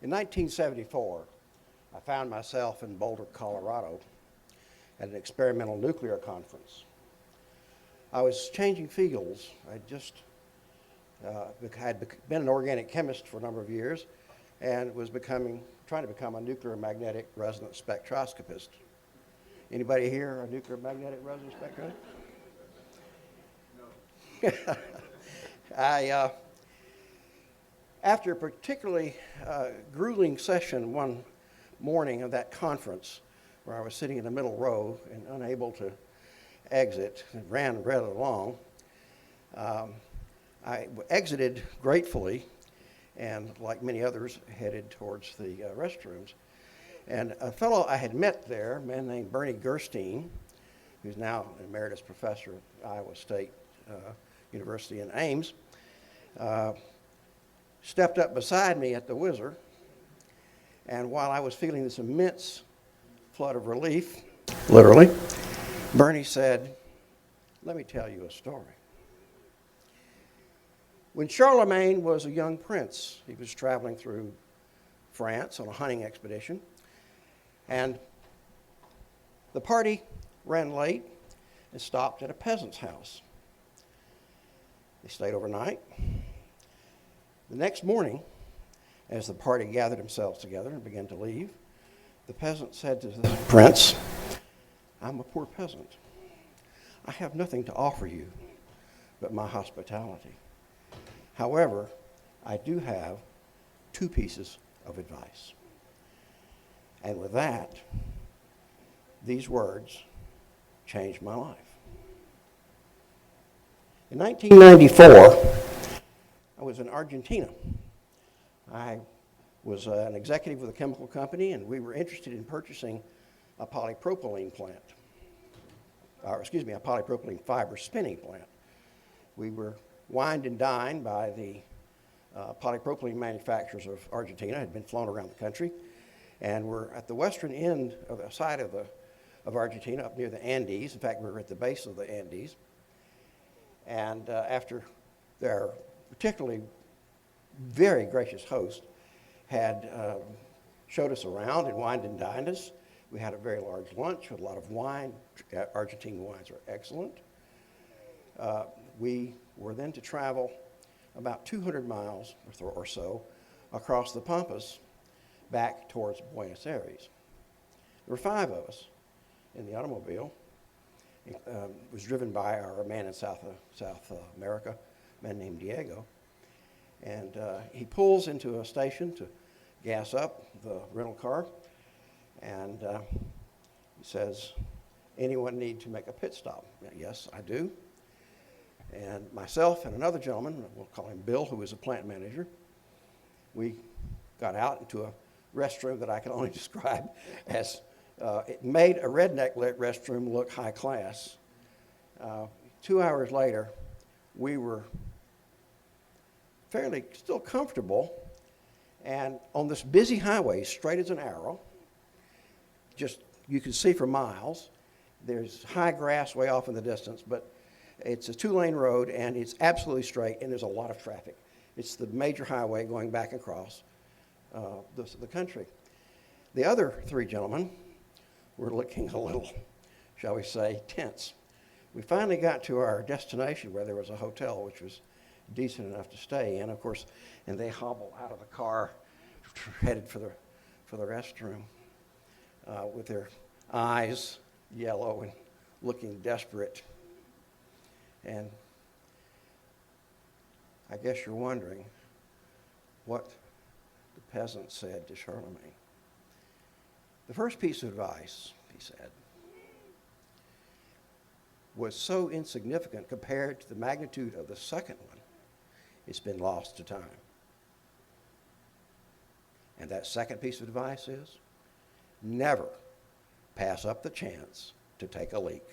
In 1974, I found myself in Boulder, Colorado at an experimental nuclear conference. I was changing fields. Had been an organic chemist for a number of years and was trying to become a nuclear magnetic resonance spectroscopist. Anybody here a nuclear magnetic resonance spectroscopist? No. After a particularly grueling session one morning of that conference, where I was sitting in the middle row and unable to exit, and ran rather long, I exited gratefully and, like many others, headed towards the restrooms. And a fellow I had met there, a man named Bernie Gerstein, who's now an emeritus professor at Iowa State University in Ames, stepped up beside me at the whizzer, and while I was feeling this immense flood of relief, literally, Bernie said, "Let me tell you a story." When Charlemagne was a young prince, he was traveling through France on a hunting expedition, and the party ran late and stopped at a peasant's house. They stayed overnight. The next morning, as the party gathered themselves together and began to leave, the peasant said to the prince, "I'm a poor peasant. I have nothing to offer you but my hospitality. However, I do have 2 pieces of advice." And with that, these words changed my life. In 1994, I was in Argentina. I was an executive with a chemical company, and we were interested in purchasing a polypropylene plant. A polypropylene fiber spinning plant. We were wined and dined by the polypropylene manufacturers of Argentina, had been flown around the country, and we're at the western end of the side of Argentina, up near the Andes. In fact, we were at the base of the Andes. And after their particularly very gracious host had showed us around and wined and dined us, we had a very large lunch with a lot of wine. Argentine wines are excellent. We were then to travel about 200 miles or so across the Pampas back towards Buenos Aires. There were 5 of us in the automobile. It was driven by our man in South America, a man named Diego. And he pulls into a station to gas up the rental car, and he says, "Anyone need to make a pit stop?" "Yes, I do." And myself and another gentleman, we'll call him Bill, who was a plant manager, we got out into a restroom that I can only describe as, it made a redneck restroom look high class. 2 hours later, we were fairly still comfortable, and on this busy highway, straight as an arrow, just you can see for miles. There's high grass way off in the distance, but it's a 2-lane road, and it's absolutely straight, and there's a lot of traffic. It's the major highway going back across the country. The other 3 gentlemen were looking a little, shall we say, tense. We finally got to our destination where there was a hotel, which was decent enough to stay in, of course, and they hobble out of the car, headed for the restroom, with their eyes yellow and looking desperate. And I guess you're wondering what the peasant said to Charlemagne. The first piece of advice, he said, was so insignificant compared to the magnitude of the second one, it's been lost to time. And that second piece of advice is, never pass up the chance to take a leak.